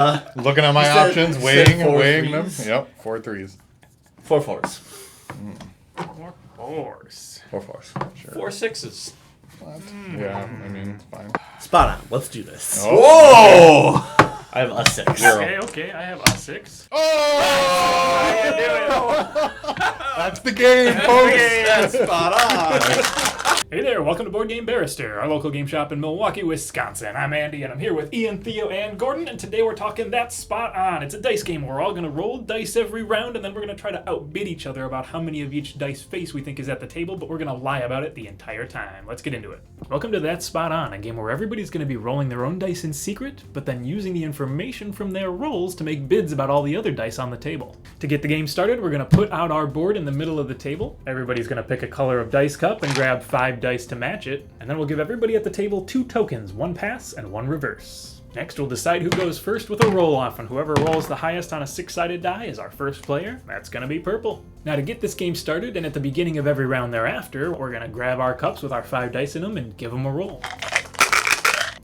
Looking at my options, weighing them. Yep, 4 threes. 4 fours. 4 fours. 4 fours. Sure. 4 sixes. What? Yeah, I mean, it's fine. Spot on. Let's do this. Oh. Whoa! I have a 6. Okay, I have a 6. That's the game, folks. Spot on. Hey there, welcome to Board Game Barrister, our local game shop in Milwaukee, Wisconsin. I'm Andy, and I'm here with Ian, Theo, and Gordon, and today we're talking That's Spot On. It's a dice game. We're all going to roll dice every round, and then we're going to try to outbid each other about how many of each dice face we think is at the table, but we're going to lie about it the entire time. Let's get into it. Welcome to That's Spot On, a game where everybody's going to be rolling their own dice in secret, but then using the information from their rolls to make bids about all the other dice on the table. To get the game started, we're going to put out our board in the middle of the table. Everybody's going to pick a color of dice cup and grab 5 dice to match it, and then we'll give everybody at the table 2 tokens, 1 pass and 1 reverse. Next, we'll decide who goes first with a roll-off, and whoever rolls the highest on a 6-sided die is our first player. That's going to be purple. Now, to get this game started, and at the beginning of every round thereafter, we're going to grab our cups with our 5 dice in them and give them a roll.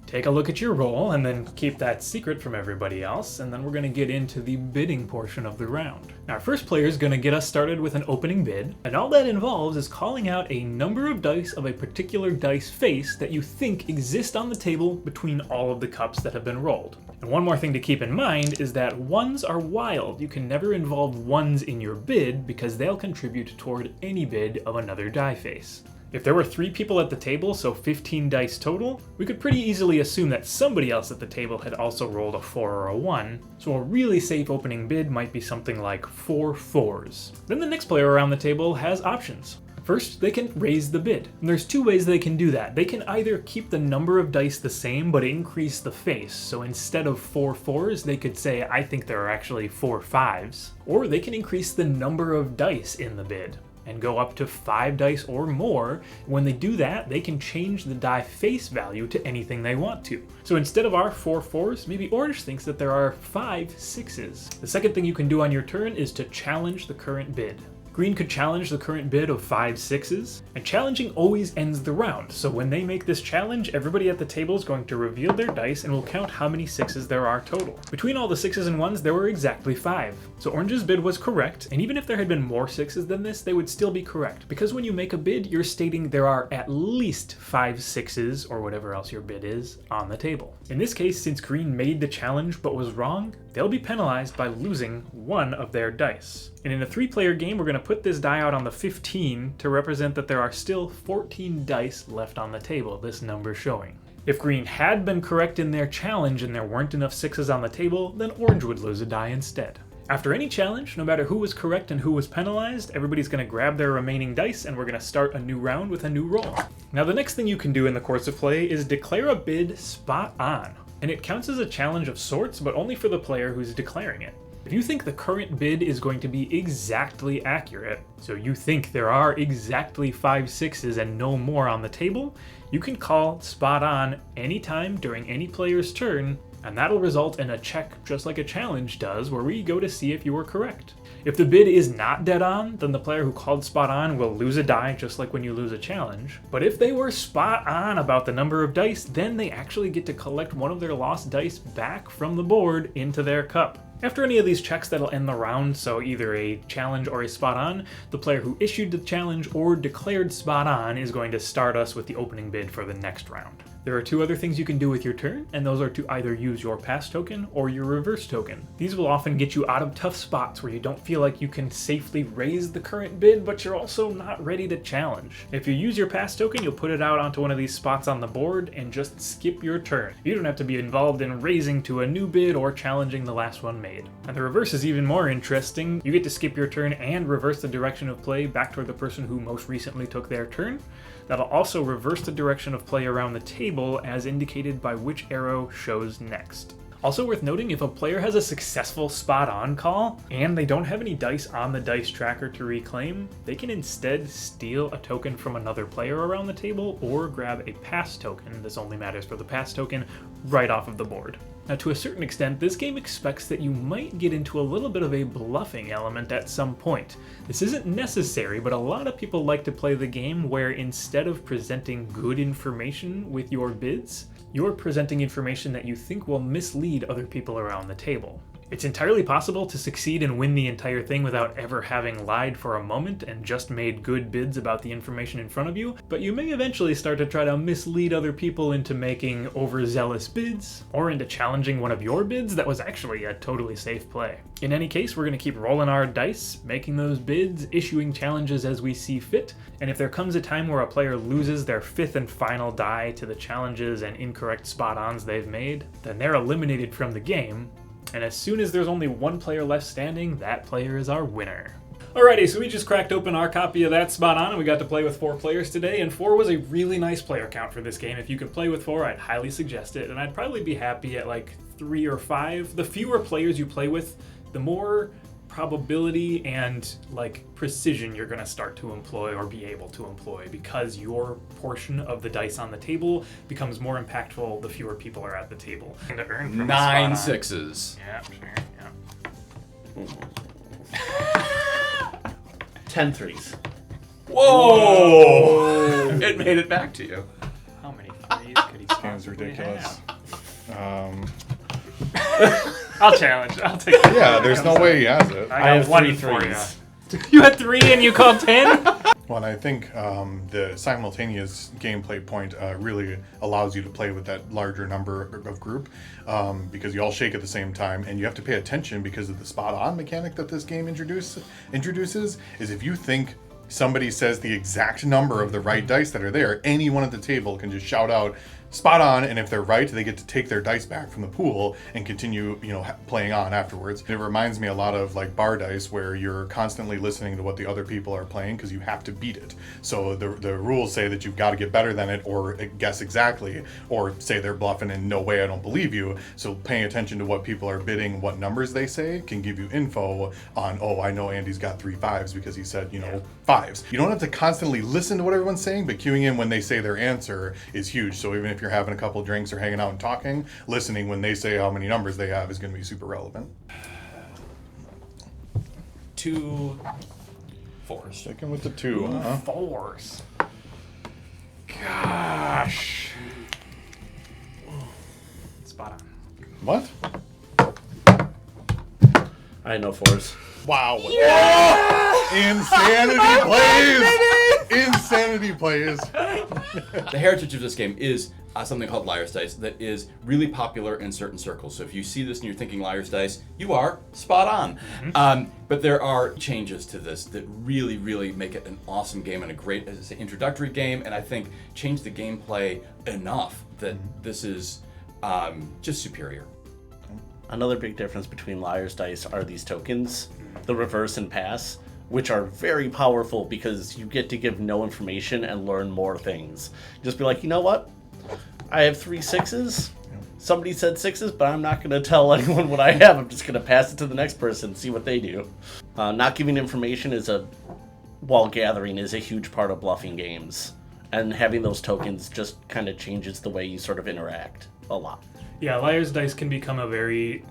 Take a look at your roll, and then keep that secret from everybody else, and then we're going to get into the bidding portion of the round. Now, our first player is going to get us started with an opening bid, and all that involves is calling out a number of dice of a particular dice face that you think exist on the table between all of the cups that have been rolled. And one more thing to keep in mind is that ones are wild. You can never involve ones in your bid because they'll contribute toward any bid of another die face. If there were 3 people at the table, so 15 dice total, we could pretty easily assume that somebody else at the table had also rolled a 4 or a 1, so a really safe opening bid might be something like 4 fours. Then the next player around the table has options. First, they can raise the bid, and there's 2 ways they can do that. They can either keep the number of dice the same, but increase the face, so instead of 4 fours, they could say, I think there are actually 4 fives, or they can increase the number of dice in the bid and go up to 5 dice or more. When they do that, they can change the die face value to anything they want to. So instead of our 4 fours, maybe Orange thinks that there are 5 sixes. The second thing you can do on your turn is to challenge the current bid. Green could challenge the current bid of 5 sixes, and challenging always ends the round. So when they make this challenge, everybody at the table is going to reveal their dice and will count how many 6s there are total. Between all the 6s and 1s, there were exactly 5. So Orange's bid was correct, and even if there had been more 6s than this, they would still be correct. Because when you make a bid, you're stating there are at least 5 6s, or whatever else your bid is, on the table. In this case, since Green made the challenge but was wrong, they'll be penalized by losing 1 of their dice. And in a 3-player game, we're going to put this die out on the 15 to represent that there are still 14 dice left on the table, this number showing. If Green had been correct in their challenge and there weren't enough 6s on the table, then Orange would lose a die instead. After any challenge, no matter who was correct and who was penalized, everybody's going to grab their remaining dice and we're going to start a new round with a new roll. Now, the next thing you can do in the course of play is declare a bid spot on. And it counts as a challenge of sorts, but only for the player who's declaring it. If you think the current bid is going to be exactly accurate, so you think there are exactly 5 6s and no more on the table, you can call spot on anytime during any player's turn, and that'll result in a check just like a challenge does, where we go to see if you were correct. If the bid is not dead on, then the player who called spot on will lose a die just like when you lose a challenge. But if they were spot on about the number of dice, then they actually get to collect one of their lost dice back from the board into their cup. After any of these checks, that'll end the round, so either a challenge or a spot on, the player who issued the challenge or declared spot on is going to start us with the opening bid for the next round. There are 2 other things you can do with your turn, and those are to either use your pass token or your reverse token. These will often get you out of tough spots where you don't feel like you can safely raise the current bid, but you're also not ready to challenge. If you use your pass token, you'll put it out onto one of these spots on the board and just skip your turn. You don't have to be involved in raising to a new bid or challenging the last one made. And the reverse is even more interesting. You get to skip your turn and reverse the direction of play back toward the person who most recently took their turn. That'll also reverse the direction of play around the table as indicated by which arrow shows next. Also worth noting, if a player has a successful spot on call and they don't have any dice on the dice tracker to reclaim, they can instead steal a token from another player around the table or grab a pass token, this only matters for the pass token, right off of the board. Now, to a certain extent, this game expects that you might get into a little bit of a bluffing element at some point. This isn't necessary, but a lot of people like to play the game where instead of presenting good information with your bids, you're presenting information that you think will mislead other people around the table. It's entirely possible to succeed and win the entire thing without ever having lied for a moment and just made good bids about the information in front of you, but you may eventually start to try to mislead other people into making overzealous bids, or into challenging one of your bids that was actually a totally safe play. In any case, we're going to keep rolling our dice, making those bids, issuing challenges as we see fit, and if there comes a time where a player loses their 5th and final die to the challenges and incorrect spot-ons they've made, then they're eliminated from the game. And as soon as there's only one player left standing, that player is our winner. Alrighty, so we just cracked open our copy of That Spot On, and we got to play with 4 players today, and 4 was a really nice player count for this game. If you could play with 4, I'd highly suggest it, and I'd probably be happy at like 3 or 5. The fewer players you play with, the more probability and like precision you're going to start to employ or be able to employ, because your portion of the dice on the table becomes more impactful the fewer people are at the table. 9 6s. Yeah, sure, yeah. 10 threes. Whoa! It made it back to you. How many threes could he Seems possibly ridiculous. have? I'll challenge. I'll take it. Yeah, there's no way he has it. I have got 3 one for threes. you. You had 3 and you called 10? Well, and I think the simultaneous gameplay point really allows you to play with that larger number of group because you all shake at the same time, and you have to pay attention because of the spot-on mechanic that this game introduces. Is if you think somebody says the exact number of the right dice that are there, anyone at the table can just shout out spot on, and if they're right, they get to take their dice back from the pool and continue, playing on afterwards. It reminds me a lot of like bar dice, where you're constantly listening to what the other people are playing because you have to beat it. So the rules say that you've got to get better than it, or guess exactly, or say they're bluffing and no way, I don't believe you. So paying attention to what people are bidding, what numbers they say, can give you info on, oh, I know Andy's got 3 5s because he said, 5s. You don't have to constantly listen to what everyone's saying, but queuing in when they say their answer is huge. So even if you're having a couple drinks or hanging out and talking, listening when they say how many numbers they have is going to be super relevant. 2 4s. Sticking with the 2, huh? 4s. Gosh. Spot on. What? I had no 4s. Wow. Yeah! Insanity plays! Insanity plays. The heritage of this game is something called Liar's Dice that is really popular in certain circles. So if you see this and you're thinking Liar's Dice, you are spot on. Mm-hmm. But there are changes to this that really, really make it an awesome game and a great as an introductory game, and I think change the gameplay enough that this is just superior. Another big difference between Liar's Dice are these tokens, the reverse and pass, which are very powerful because you get to give no information and learn more things. Just be like, you know what? I have 3 6s. Somebody said 6s, but I'm not going to tell anyone what I have. I'm just going to pass it to the next person, see what they do. Not giving information while gathering is a huge part of bluffing games. And having those tokens just kind of changes the way you sort of interact a lot. Yeah, Liar's Dice can become a very,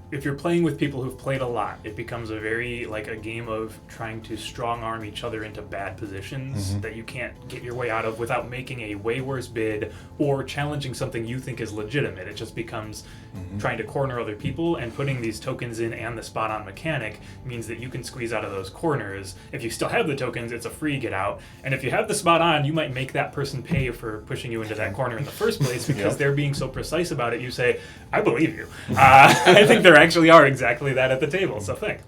if you're playing with people who've played a lot, it becomes a very, a game of trying to strong-arm each other into bad positions that you can't get your way out of without making a way worse bid or challenging something you think is legitimate. It just becomes trying to corner other people, and putting these tokens in and the spot-on mechanic means that you can squeeze out of those corners. If you still have the tokens, it's a free get out, and if you have the spot on, you might make that person pay for pushing you into that corner in the first place because they're being so precise about it. You say, I believe you. I think there actually are exactly that at the table, so thanks.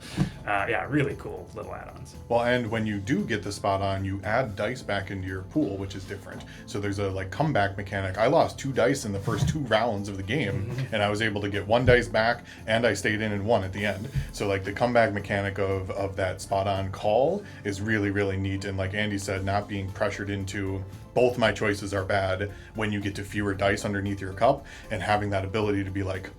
Yeah, really cool little add-ons. Well, and when you do get the spot on, you add dice back into your pool, which is different. So there's a comeback mechanic. I lost 2 dice in the first 2 rounds of the game, and I was able to get 1 dice back, and I stayed in and won at the end. So the comeback mechanic of that spot on call is really, really neat. And like Andy said, not being pressured into both my choices are bad when you get to fewer dice underneath your cup, and having that ability to be like,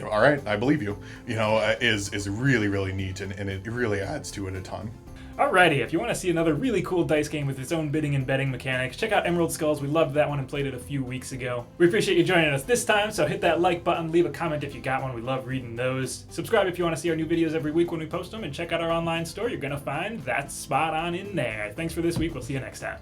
all right, I believe you, is really, really neat, and it really adds to it a ton. Alrighty, if you want to see another really cool dice game with its own bidding and betting mechanics, check out Emerald Skulls. We loved that one and played it a few weeks ago. We appreciate you joining us this time, so hit that like button, leave a comment if you got one. We love reading those. Subscribe if you want to see our new videos every week when we post them, and check out our online store. You're going to find That's Spot On in there. Thanks for this week. We'll see you next time.